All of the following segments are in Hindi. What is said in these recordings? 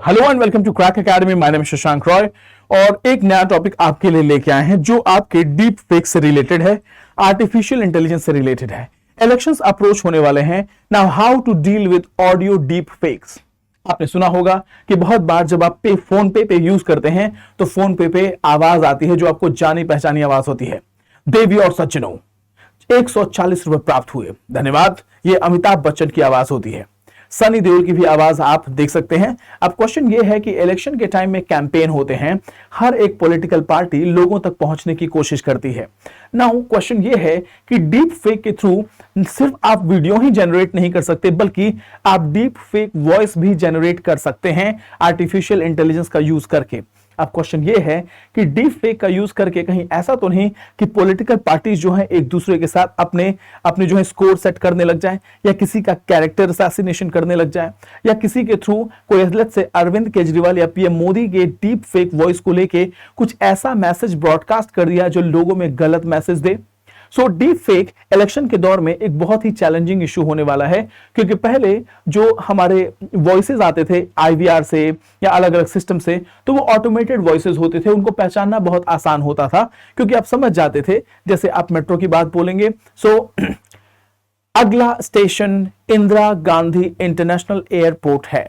Hello and welcome to Crack Academy. My name Shashank Roy और एक नया टॉपिक आपके लिए लेके आए हैं जो आपके डीप फेक से रिलेटेड है, आर्टिफिशियल इंटेलिजेंस से रिलेटेड है। इलेक्शंस अप्रोच होने वाले हैं। Now how to deal with audio deep fakes. आपने सुना होगा कि बहुत बार जब आप फोन पे यूज करते हैं तो फोन पे आवाज आती है जो आपको जानी पहचानी आवाज होती है। देवी और सज्जनों, 140 रुपए प्राप्त हुए, धन्यवाद। ये अमिताभ बच्चन की आवाज होती है। सनी देओल की भी आवाज आप देख सकते हैं। अब क्वेश्चन ये है कि इलेक्शन के टाइम में कैंपेन होते हैं, हर एक पॉलिटिकल पार्टी लोगों तक पहुंचने की कोशिश करती है। नाउ क्वेश्चन ये है कि डीप फेक के थ्रू सिर्फ आप वीडियो ही जनरेट नहीं कर सकते बल्कि आप डीप फेक वॉइस भी जनरेट कर सकते हैं आर्टिफिशियल इंटेलिजेंस का यूज करके। अब क्वेश्चन ये है कि डीप फेक का यूज करके कहीं ऐसा तो नहीं कि पॉलिटिकल पार्टीज जो है एक दूसरे के साथ अपने अपने जो है स्कोर सेट करने लग जाए, या किसी का कैरेक्टर असैसिनेशन करने लग जाए, या किसी के थ्रू कोई लेट्स से अरविंद केजरीवाल या पीएम मोदी के डीप फेक वॉइस को लेके कुछ ऐसा मैसेज ब्रॉडकास्ट कर दिया जो लोगों में गलत मैसेज दे। सो डीप फेक इलेक्शन के दौर में एक बहुत ही चैलेंजिंग इशू होने वाला है, क्योंकि पहले जो हमारे वॉइसेस आते थे आईवीआर से या अलग अलग सिस्टम से, तो वो ऑटोमेटेड वॉइसेस होते थे, उनको पहचानना बहुत आसान होता था क्योंकि आप समझ जाते थे। जैसे आप मेट्रो की बात बोलेंगे, सो अगला station Indira Gandhi international airport है,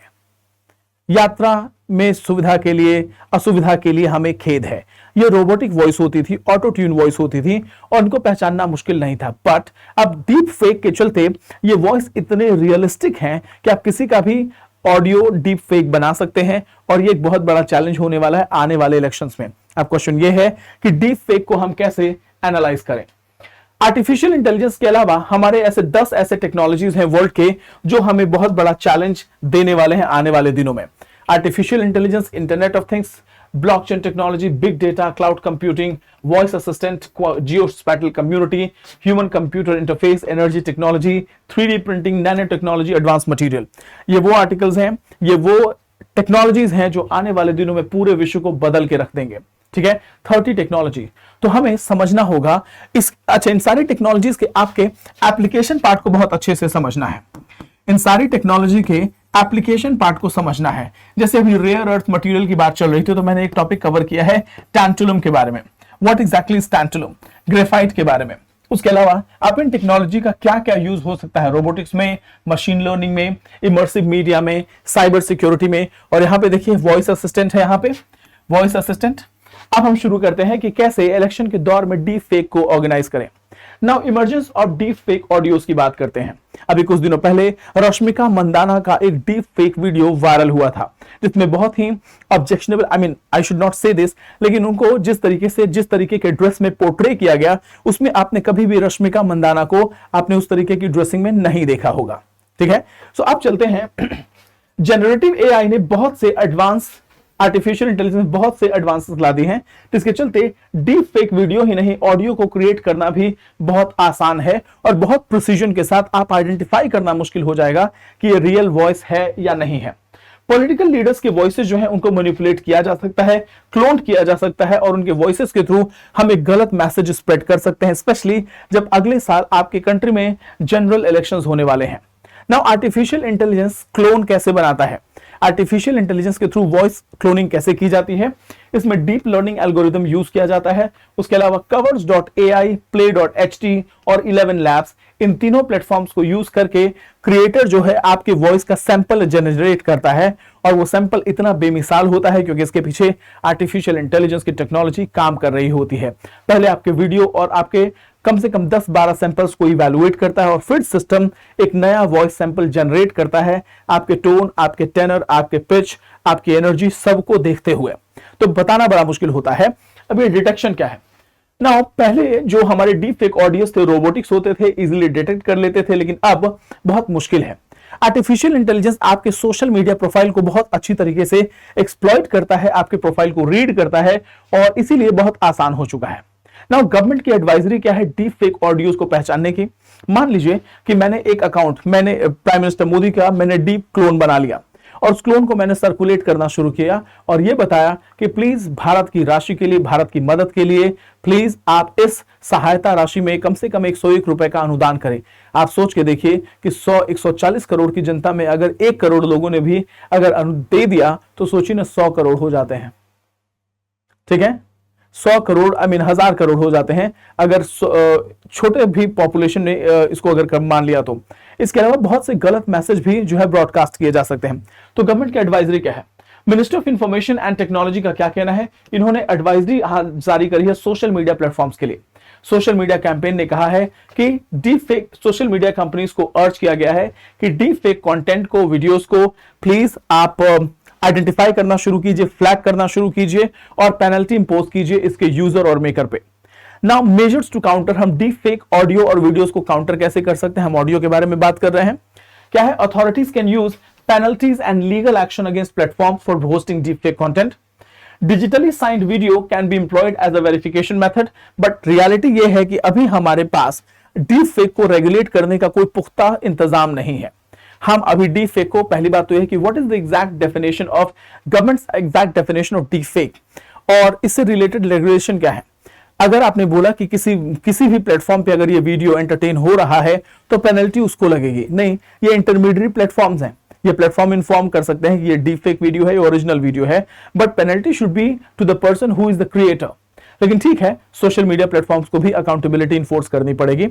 यात्रा में सुविधा के लिए असुविधा के लिए हमें खेद है। ये रोबोटिक वॉइस होती थी, ऑटो ट्यून वॉइस होती थी और इनको पहचानना मुश्किल नहीं था। बट अब डीप फेक के चलते ये वॉइस इतने रियलिस्टिक हैं कि आप किसी का भी ऑडियो डीप फेक बना सकते हैं और ये एक बहुत बड़ा चैलेंज होने वाला है आने वाले इलेक्शंस में। अब क्वेश्चन ये है कि डीप फेक को हम कैसे एनालाइज करें। आर्टिफिशियल इंटेलिजेंस के अलावा हमारे ऐसे 10 ऐसे टेक्नोलॉजीज हैं वर्ल्ड के जो हमें बहुत बड़ा चैलेंज देने वाले हैं आने वाले दिनों में। Artificial intelligence, internet of things, blockchain technology, big data, cloud computing, voice assistant, geospatial community, human computer interface, energy technology, 3D printing, nano technology, advance material. ये वो आर्टिकल्स हैं, ये वो टेक्नोलॉजीज हैं जो आने वाले दिनों में पूरे विश्व को बदल के रख देंगे। ठीक है, 30 टेक्नोलॉजी। तो हमें समझना होगा इन सारी टेक्नोलॉजीज के आपके एप्लीकेशन पार्ट को बहुत अच्छे से समझना है। इन सारी टेक्नोलॉजी के एप्लीकेशन पार्ट को समझना है। जैसे अभी रेयर अर्थ मटेरियल की बात चल रही थी तो मैंने एक टॉपिक कवर किया है टैंटलम के बारे में, what exactly is tantalum, graphite के बारे में। उसके अलावा आप इन टेक्नोलॉजी का क्या क्या यूज हो सकता है रोबोटिक्स में, मशीन लर्निंग में, इमर्सिव मीडिया में, साइबर सिक्योरिटी में। और यहाँ पे देखिए वॉइस असिस्टेंट है, यहाँ पे वॉइस असिस्टेंट। अब हम शुरू करते हैं कि कैसे इलेक्शन के दौर में डीप फेक को ऑर्गेनाइज करें। Now emergence of deep fake audios की बात करते हैं। अभी कुछ दिनों पहले रश्मिका मंदाना का एक डीप फेक वीडियो वायरल हुआ था जिसमें बहुत ही ऑब्जेक्शनेबल, आई शुड नॉट से दिस, लेकिन उनको जिस तरीके के ड्रेस में पोर्ट्रे किया गया उसमें आपने कभी भी रश्मिका मंदाना को आपने उस तरीके की ड्रेसिंग में नहीं देखा होगा। ठीक है, सो अब चलते हैं। जनरेटिव एआई ने बहुत से एडवांस आर्टिफिशियल इंटेलिजेंस बहुत से एडवांसेस ला दी हैं, जिसके चलते डीप फेक वीडियो ही नहीं ऑडियो को क्रिएट करना भी बहुत आसान है और बहुत प्रिसीजन के साथ आप आइडेंटिफाई करना मुश्किल हो जाएगा कि ये रियल वॉइस है या नहीं है। पॉलिटिकल लीडर्स के वॉइसेस जो हैं उनको मैनिपुलेट किया जा सकता है, क्लोन किया जा सकता है और उनके वॉइसेस के थ्रू हम एक गलत मैसेज स्प्रेड कर सकते हैं, स्पेशली जब अगले साल आपके कंट्री में जनरल इलेक्शंस होने वाले हैं। नाउ आर्टिफिशियल इंटेलिजेंस क्लोन कैसे बनाता है, आर्टिफिशियल इंटेलिजेंस के थ्रू वॉइस क्लोनिंग कैसे की जाती है, इसमें डीप लर्निंग एल्गोरिथम यूज किया जाता है। उसके अलावा कवर्स.ai, play.ht और 11 लैब्स, इन तीनों प्लेटफॉर्म्स को यूज करके क्रिएटर जो है आपके वॉइस का सैंपल जनरेट करता है और वो सैंपल इतना बेमिसाल होता है क्योंकि इसके पीछे आर्टिफिशियल इंटेलिजेंस की टेक्नोलॉजी काम कर रही होती है। पहले आपके वीडियो और आपके कम से कम 10-12 सैंपल्स को इवैल्यूएट करता है और फिर सिस्टम एक नया वॉइस सैंपल जनरेट करता है आपके टोन, आपके टेनर, आपके पिच, आपकी एनर्जी सबको देखते हुए। तो बताना बड़ा मुश्किल होता है। अब ये डिटेक्शन क्या है। नाउ पहले जो हमारे डीप फेक ऑडियोज थे रोबोटिक्स होते थे, इजीली डिटेक्ट कर लेते थे, लेकिन अब बहुत मुश्किल है। आर्टिफिशियल इंटेलिजेंस आपके सोशल मीडिया प्रोफाइल को बहुत अच्छी तरीके से एक्सप्लॉइट करता है, आपके प्रोफाइल को रीड करता है और इसीलिए बहुत आसान हो चुका है। नाउ गवर्नमेंट की एडवाइजरी क्या है डीप फेक ऑडियोज को पहचानने की। मान लीजिए कि मैंने एक अकाउंट, मैंने प्राइम मिनिस्टर मोदी का मैंने डीप क्लोन बना लिया और उस क्लोन को मैंने सर्कुलेट करना शुरू किया और यह बताया कि प्लीज भारत की राशि के लिए, भारत की मदद के लिए प्लीज आप इस सहायता राशि में कम से कम 101 रुपए का अनुदान करें। आप सोच के देखिए कि 140 करोड़ की जनता में अगर 1 करोड़ लोगों ने भी अगर दे दिया तो सोचिए ना 100 करोड़ हो जाते हैं। ठीक है, 100 करोड़ 1000 करोड़ हो जाते हैं अगर छोटे भी पॉपुलेशन ने इसको अगर मान लिया तो। इसके अलावा बहुत से गलत मैसेज भी जो है ब्रॉडकास्ट किए जा सकते हैं। तो गवर्नमेंट की एडवाइजरी क्या है, minister of information and technology का क्या कहना है, इन्होंने एडवाइजरी जारी करी है सोशल मीडिया प्लेटफॉर्म्स के लिए। सोशल मीडिया कैंपेन ने कहा है कि deep fake, social media companies को अर्ज किया गया है कि डीप फेक कंटेंट को, वीडियोस को प्लीज आप आइडेंटिफाई करना शुरू कीजिए, फ्लैग करना शुरू कीजिए और पेनल्टी इंपोज कीजिए इसके यूजर और मेकर पे। नाउ मेजर्स टू काउंटर, हम डीप फेक ऑडियो और वीडियोस को काउंटर कैसे कर सकते हैं, हम ऑडियो के बारे में बात कर रहे हैं। क्या है, authorities can use penalties and legal action against platform for hosting deep fake content. Digitally signed video can be employed as a verification method, but reality यह है कि अभी हमारे पास डीप फेक को रेगुलेट करने का कोई पुख्ता इंतजाम नहीं है। हम अभी डीप फेक को, पहली बात तो यह कि what is the exact definition of governments exact definition of deep fake और इससे रिलेटेड रेगुलेशन क्या है। अगर आपने बोला कि किसी भी प्लेटफॉर्म पे अगर ये वीडियो एंटरटेन हो रहा है तो पेनल्टी उसको लगेगी, नहीं, ये इंटरमीडिएट प्लेटफॉर्म्स हैं, ये प्लेटफॉर्म इन्फॉर्म कर सकते हैं कि ये डीप फेक वीडियो है, ये ओरिजिनल वीडियो है, but penalty should be to the person who is the creator. लेकिन ठीक है, सोशल मीडिया प्लेटफॉर्म्स को भी अकाउंटेबिलिटी इन्फोर्स करनी पड़ेगी।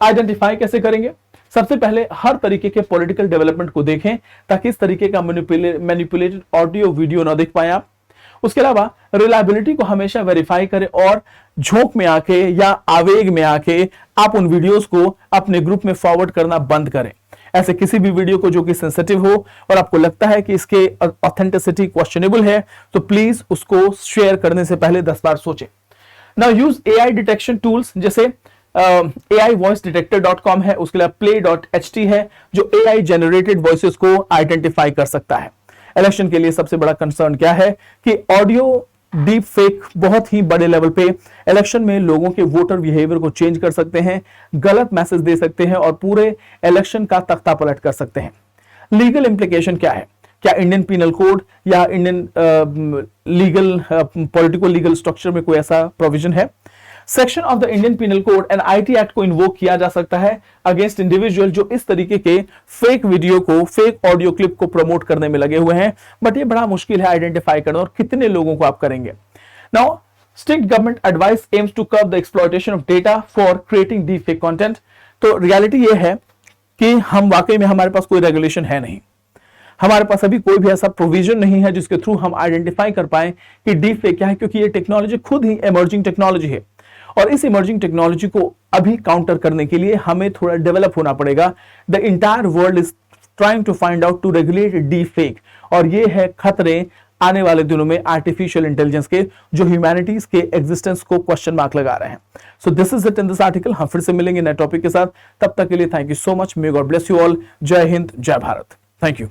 आइडेंटिफाई कैसे करेंगे, सबसे पहले हर तरीके के पॉलिटिकल डेवलपमेंट को देखें ताकि इस तरीके का मैनिपुलेटेड ऑडियो वीडियो ना देख पाए आप। उसके अलावा रिलायबिलिटी को हमेशा वेरीफाई करें और झोंक में आके या आवेग में आके आप उन वीडियोस को अपने ग्रुप में फॉरवर्ड करना बंद करें। ऐसे किसी भी वीडियो को जो कि सेंसिटिव हो और आपको लगता है कि इसके ऑथेंटिसिटी क्वेश्चनेबल है तो प्लीज उसको शेयर करने से पहले 10 बार सोचें। Now use AI detection tools, जैसे AIvoicedetector.com है, उसके अलावा play.ht है जो AI जनरेटेड वॉइसेस को आइडेंटिफाई कर सकता है। इलेक्शन के लिए सबसे बड़ा कंसर्न क्या है कि ऑडियो डीप फेक बहुत ही बड़े लेवल पे इलेक्शन में लोगों के वोटर बिहेवियर को चेंज कर सकते हैं, गलत मैसेज दे सकते हैं और पूरे इलेक्शन का तख्ता पलट कर सकते हैं। लीगल इंप्लीकेशन क्या है, क्या इंडियन पीनल कोड या Indian legal political legal structure में कोई ऐसा प्रोविजन है। Section of the Indian penal code and IT act को इन्वोक किया जा सकता है अगेंस्ट इंडिविजुअल जो इस तरीके के फेक वीडियो को, फेक ऑडियो क्लिप को प्रमोट करने में लगे हुए हैं, बट ये बड़ा मुश्किल है आइडेंटिफाई करना और कितने लोगों को आप करेंगे। Now strict government advice aims to curb the exploitation of data for creating deep fake content. तो रियलिटी ये है कि हम वाकई में, हमारे पास कोई रेगुलेशन है नहीं, हमारे पास अभी कोई भी ऐसा प्रोविजन नहीं है जिसके थ्रू हम आइडेंटिफाई कर पाए कि डीप फेक क्या है, क्योंकि ये टेक्नोलॉजी खुद ही इमर्जिंग टेक्नोलॉजी है और इस इमर्जिंग टेक्नोलॉजी को अभी काउंटर करने के लिए हमें थोड़ा डेवलप होना पड़ेगा। The entire world is trying to find out to regulate deep fake और ये है खतरे आने वाले दिनों में आर्टिफिशियल इंटेलिजेंस के, जो ह्यूमैनिटीज के एग्जिस्टेंस को क्वेश्चन मार्क लगा रहे हैं। So this is it in this article. हम फिर से मिलेंगे नए टॉपिक के साथ, तब तक के लिए thank you so much. May God bless you all. जय हिंद, जय भारत। Thank you.